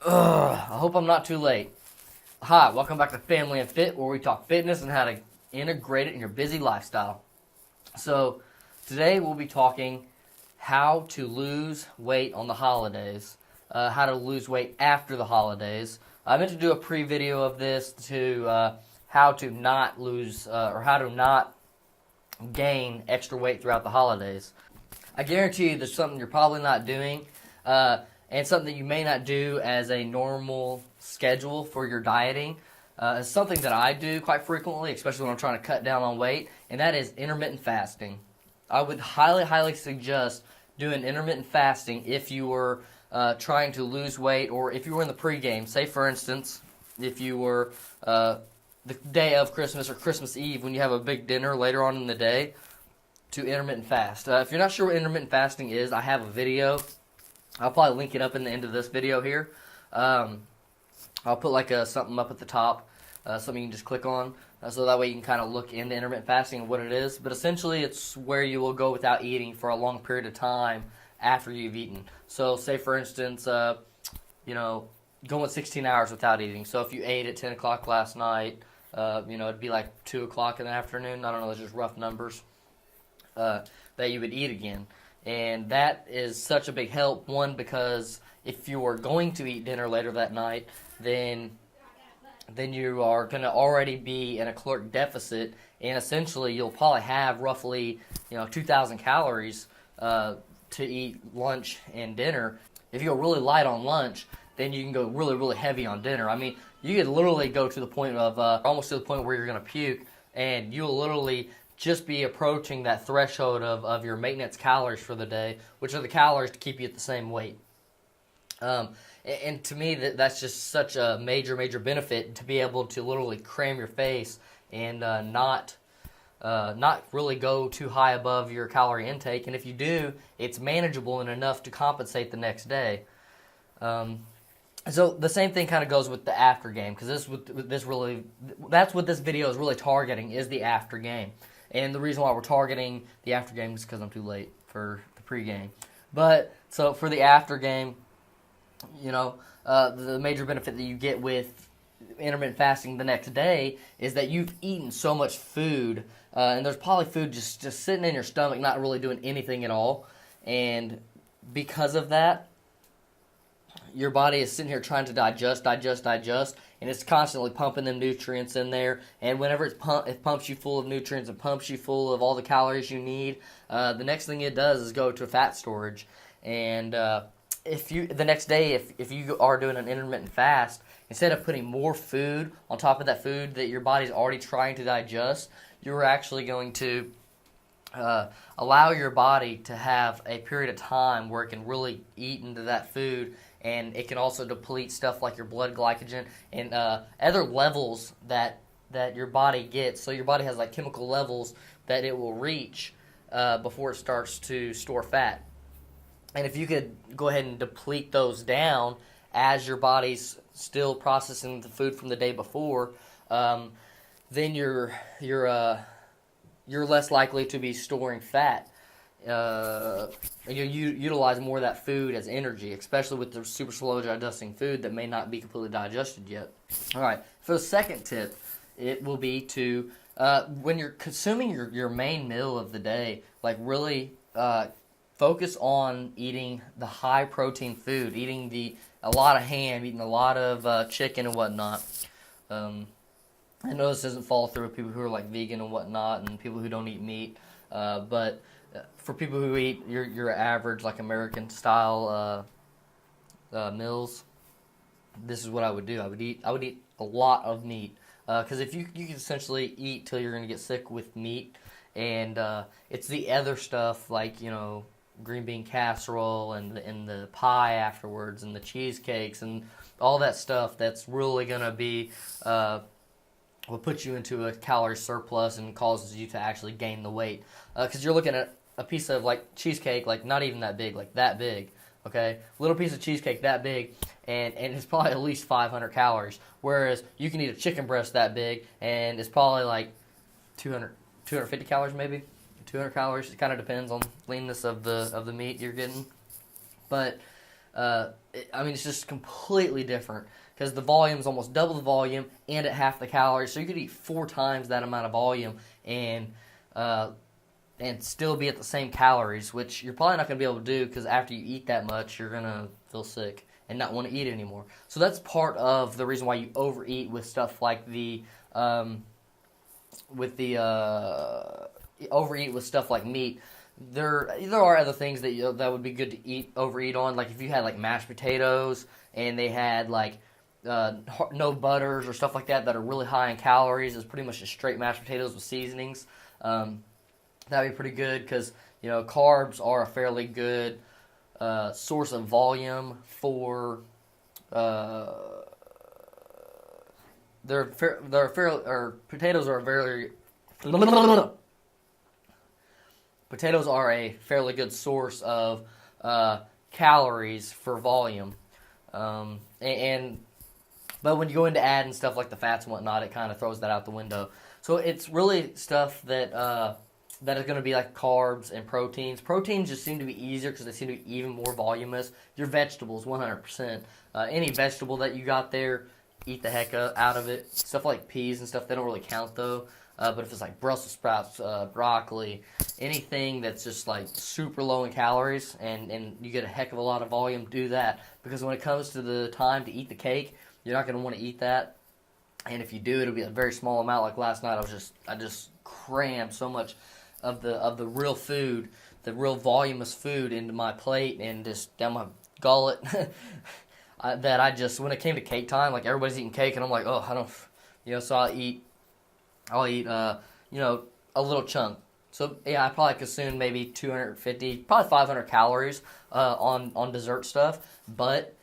I hope I'm not too late. Hi, welcome back to Family and Fit, where we talk fitness and how to integrate it in your busy lifestyle. So, today we'll be talking how to lose weight on the holidays, how to lose weight after the holidays. I meant to do a pre-video of this to how to not lose or how to not gain extra weight throughout the holidays. I guarantee you there's something you're probably not doing, and something you may not do as a normal schedule for your dieting. It's something that I do quite frequently, especially when I'm trying to cut down on weight, and that is intermittent fasting. I would highly suggest doing intermittent fasting if you were trying to lose weight, or if you were in the pregame. Say, for instance, if you were the day of Christmas or Christmas Eve when you have a big dinner later on in the day, to intermittent fast. If you're not sure what intermittent fasting is, I have a video. I'll probably link it up in the end of this video here. I'll put like something up at the top, something you can just click on, so that way you can kind of look into intermittent fasting and what it is. But essentially, it's where you will go without eating for a long period of time after you've eaten. So, say for instance, going 16 hours without eating. So if you ate at 10 o'clock last night, it'd be like 2 o'clock in the afternoon. I don't know, it's just rough numbers. That you would eat again. And that is such a big help, one, because if you are going to eat dinner later that night, then you are going to already be in a caloric deficit, and essentially you'll probably have roughly 2,000 calories to eat lunch and dinner. If you go really light on lunch, then you can go really heavy on dinner. I mean, you could literally go to the point of almost to the point where you're going to puke, and you'll literally just be approaching that threshold of your maintenance calories for the day, which are the calories to keep you at the same weight. And to me, that's just such a major benefit, to be able to literally cram your face and not really go too high above your calorie intake. And if you do, it's manageable and enough to compensate the next day. So the same thing kind of goes with the after game, because that's what this video is really targeting, is the after game. And the reason why we're targeting the after game is because I'm too late for the pregame. But so for the after game, the major benefit that you get with intermittent fasting the next day is that you've eaten so much food, and there's probably food just sitting in your stomach, not really doing anything at all. And because of that, your body is sitting here trying to digest, and it's constantly pumping them nutrients in there. And whenever it pumps you full of nutrients, it pumps you full of all the calories you need. The next thing it does is go to fat storage. And the next day, if you are doing an intermittent fast, instead of putting more food on top of that food that your body's already trying to digest, you're actually going to allow your body to have a period of time where it can really eat into that food. And it can also deplete stuff like your blood glycogen and other levels that your body gets. So your body has like chemical levels that it will reach before it starts to store fat. And if you could go ahead and deplete those down as your body's still processing the food from the day before, then you're less likely to be storing fat. You utilize more of that food as energy, especially with the super slow digesting food that may not be completely digested yet. All right, for the second tip, it will be to, when you're consuming your main meal of the day, like really focus on eating the high protein food, eating a lot of ham, eating a lot of chicken and whatnot. I know this doesn't fall through with people who are like vegan and whatnot, and people who don't eat meat, but for people who eat your average like American style meals, this is what I would do. I would eat a lot of meat, because if you can essentially eat till you're gonna get sick with meat, and it's the other stuff like green bean casserole and the pie afterwards and the cheesecakes and all that stuff that's really gonna be will put you into a calorie surplus and causes you to actually gain the weight, because you're looking at a piece of like cheesecake, like not even that big, like that big, okay? Little piece of cheesecake that big, and it's probably at least 500 calories, whereas you can eat a chicken breast that big, and it's probably like 250 calories maybe, 200 calories. It kind of depends on leanness of the meat you're getting. But it's just completely different because the volume is almost double the volume and at half the calories. So you could eat 4 times that amount of volume and still be at the same calories, which you're probably not going to be able to do because after you eat that much, you're going to feel sick and not want to eat anymore. So that's part of the reason why you overeat with stuff like overeat with stuff like meat. There are other things that that would be good to overeat on. Like if you had like mashed potatoes and they had like no butters or stuff like that are really high in calories. It's pretty much just straight mashed potatoes with seasonings. That'd be pretty good because carbs are a fairly good source of volume for. Potatoes are a fairly good source of calories for volume, but when you go into adding stuff like the fats and whatnot, it kind of throws that out the window. So it's really stuff that is going to be like carbs and proteins. Proteins just seem to be easier because they seem to be even more voluminous. Your vegetables, 100%. Any vegetable that you got there, eat the heck out of it. Stuff like peas and stuff, they don't really count though. But if it's like Brussels sprouts, broccoli, anything that's just like super low in calories and you get a heck of a lot of volume, do that. Because when it comes to the time to eat the cake, you're not going to want to eat that. And if you do, it'll be a very small amount. Like last night, I just crammed so much of the real food, the real voluminous food into my plate and just down my gullet. That I just, when it came to cake time, like everybody's eating cake, and I'm like, oh, I don't, so I'll eat, a little chunk. So yeah, I probably consume maybe 250, probably 500 calories on dessert stuff. But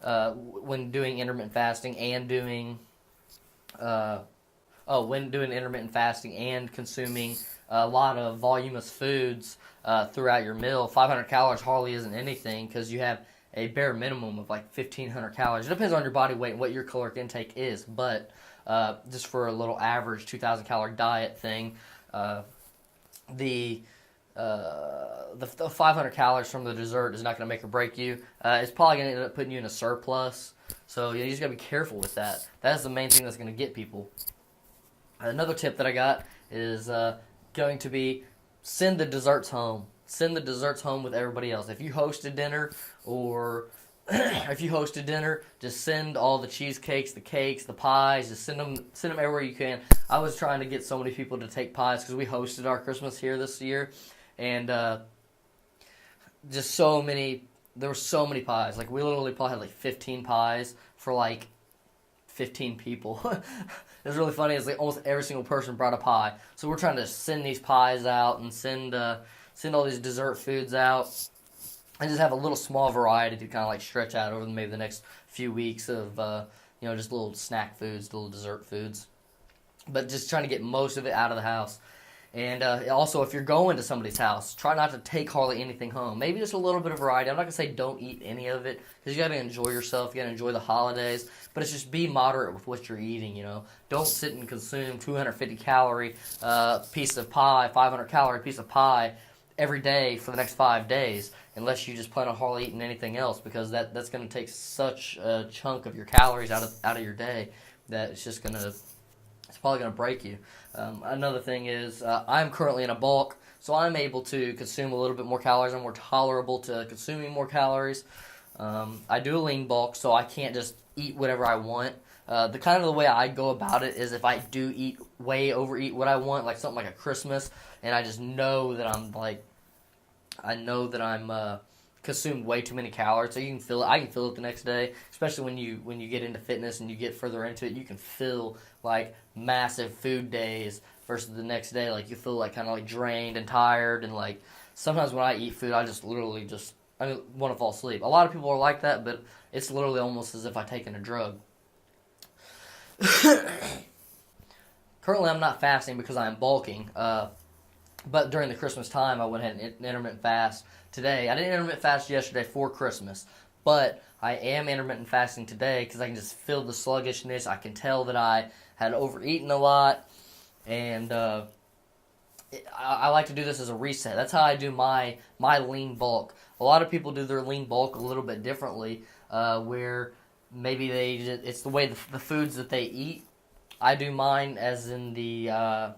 when doing intermittent fasting and consuming a lot of voluminous foods throughout your meal, 500 calories hardly isn't anything because you have a bare minimum of like 1,500 calories. It depends on your body weight and what your caloric intake is, but just for a little average 2,000 calorie diet thing, the 500 calories from the dessert is not going to make or break you. It's probably going to end up putting you in a surplus. So you just got to be careful with that. That's the main thing that's going to get people. Another tip that I got is going to be send the desserts home. Send the desserts home with everybody else. If you hosted dinner just send all the cheesecakes, the cakes, the pies. Just send them everywhere you can. I was trying to get so many people to take pies because we hosted our Christmas here this year, and just so many. There were so many pies. Like we literally probably had like 15 pies for like 15 people. It was really funny. It's like almost every single person brought a pie. So we're trying to send these pies out and send all these dessert foods out. And just have a little small variety to kind of like stretch out over maybe the next few weeks of, just little snack foods, little dessert foods. But just trying to get most of it out of the house. And also, if you're going to somebody's house, try not to take hardly anything home. Maybe just a little bit of variety. I'm not going to say don't eat any of it, because you got to enjoy yourself. You got to enjoy the holidays. But it's just be moderate with what you're eating, Don't sit and consume 250-calorie piece of pie, 500-calorie piece of pie every day for the next 5 days, unless you just plan on hardly eating anything else, because that's going to take such a chunk of your calories out of your day that it's probably going to break you. Another thing is I'm currently in a bulk, so I'm able to consume a little bit more calories. I'm more tolerable to consuming more calories. I do a lean bulk, so I can't just eat whatever I want. The way I go about it is if I do overeat what I want, like something like a Christmas, and I just know that I'm consumed way too many calories, so you can feel it. I can feel it the next day, especially when you get into fitness and you get further into it. You can feel like massive food days versus the next day. Like you feel like kind of like drained and tired, and like sometimes when I eat food, I just literally want to fall asleep. A lot of people are like that, but it's literally almost as if I've taken a drug. Currently, I'm not fasting because I'm bulking. But during the Christmas time, I went ahead and intermittent fast today. I didn't intermittent fast yesterday for Christmas, but I am intermittent fasting today because I can just feel the sluggishness. I can tell that I had overeaten a lot, and I like to do this as a reset. That's how I do my lean bulk. A lot of people do their lean bulk a little bit differently, where maybe it's the way the foods that they eat. I do mine as in the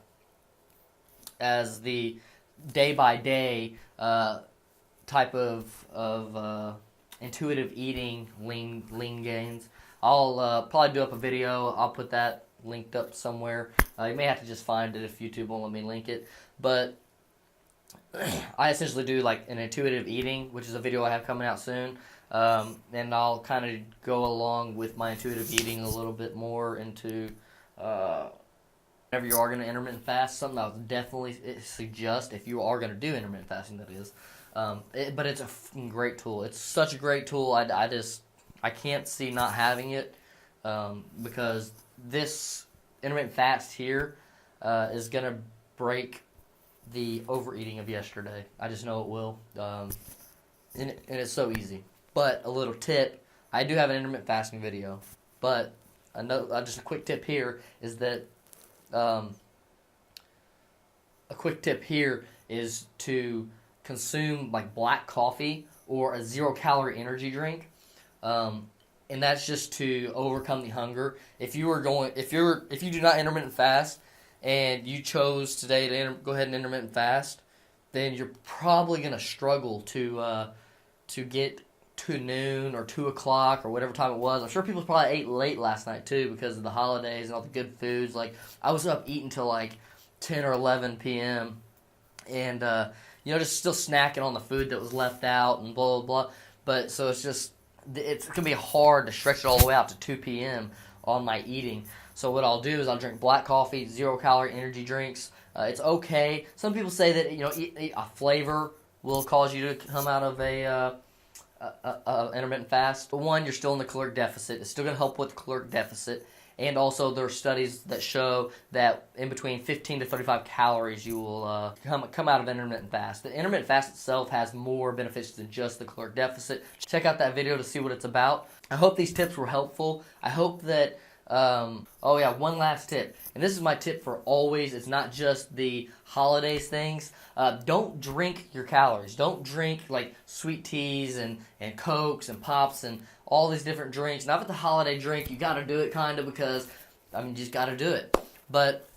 day by day type of intuitive eating lean gains. I'll probably do up a video. I'll put that linked up somewhere. You may have to just find it if YouTube won't let me link it. But I essentially do like an intuitive eating, which is a video I have coming out soon. And I'll kind of go along with my intuitive eating a little bit more into whenever you are going to intermittent fast. Something I would definitely suggest if you are going to do intermittent fasting, that is. But it's a great tool. It's such a great tool. I can't see not having it, because this intermittent fast here is going to break the overeating of yesterday. I just know it will. And it's so easy. But a little tip, I do have an intermittent fasting video, but just a quick tip here is that a quick tip here is to consume like black coffee or a 0-calorie energy drink, and that's just to overcome the hunger. If you do not intermittent fast and you chose today to go ahead and intermittent fast, then you're probably gonna struggle to get to noon or 2 o'clock or whatever time it was. I'm sure people probably ate late last night too because of the holidays and all the good foods. Like I was up eating till like 10 or 11 p.m. and just still snacking on the food that was left out and blah blah blah. But so it's gonna be hard to stretch it all the way out to 2 p.m. on my eating. So what I'll do is I'll drink black coffee, 0-calorie energy drinks. It's okay. Some people say that a flavor will cause you to come out of a intermittent fast. But one, you're still in the caloric deficit. It's still going to help with the caloric deficit. And also there are studies that show that in between 15 to 35 calories you will come out of intermittent fast. The intermittent fast itself has more benefits than just the caloric deficit. Check out that video to see what it's about. I hope these tips were helpful. I hope that one last tip. And this is my tip for always. It's not just the holidays things. Don't drink your calories. Don't drink like sweet teas and Cokes and Pops and all these different drinks. Not with the holiday drink. You got to do it kind of because, you just got to do it. But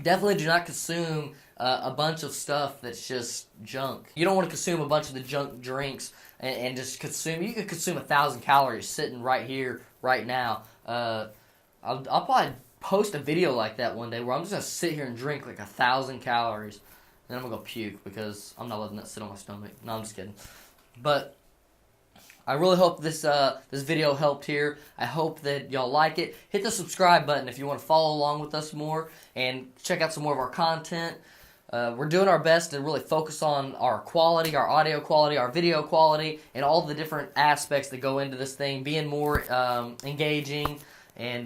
definitely do not consume a bunch of stuff that's just junk. You don't want to consume a bunch of the junk drinks and just consume. You could consume 1,000 calories sitting right here, right now. I'll probably post a video like that one day where I'm just going to sit here and drink like 1,000 calories. Then I'm going to go puke because I'm not letting that sit on my stomach. No, I'm just kidding. But I really hope this video helped here. I hope that y'all like it. Hit the subscribe button if you want to follow along with us more and check out some more of our content. We're doing our best to really focus on our quality, our audio quality, our video quality, and all the different aspects that go into this thing, being more engaging and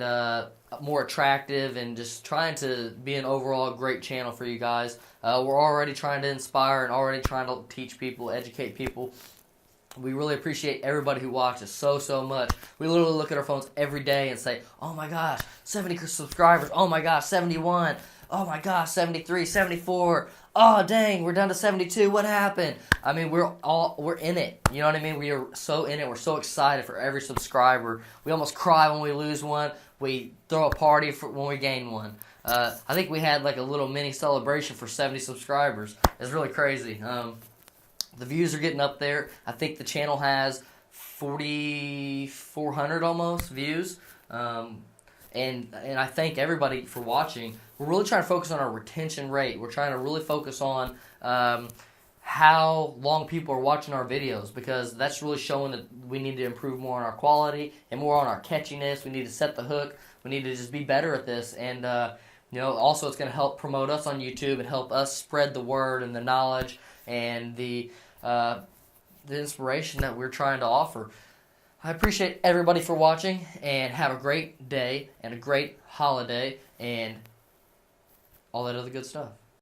more attractive, and just trying to be an overall great channel for you guys. We're already trying to inspire and already trying to teach people, educate people. We really appreciate everybody who watches so much. We literally look at our phones every day and say, oh my gosh, 70 subscribers. Oh my gosh, 71. Oh my gosh, 73, 74. Oh dang, we're down to 72. What happened? We're in it. You know what I mean? We are so in it. We're so excited for every subscriber. We almost cry when we lose one. We throw a party when we gain one. I think we had like a little mini celebration for 70 subscribers. It's really crazy. The views are getting up there. I think the channel has 4,400 almost views. And I thank everybody for watching. We're really trying to focus on our retention rate. We're trying to really focus on how long people are watching our videos, because that's really showing that we need to improve more on our quality and more on our catchiness. We need to set the hook. We need to just be better at this. And also it's going to help promote us on YouTube and help us spread the word and the knowledge and the inspiration that we're trying to offer. I appreciate everybody for watching, and have a great day and a great holiday and all that other good stuff.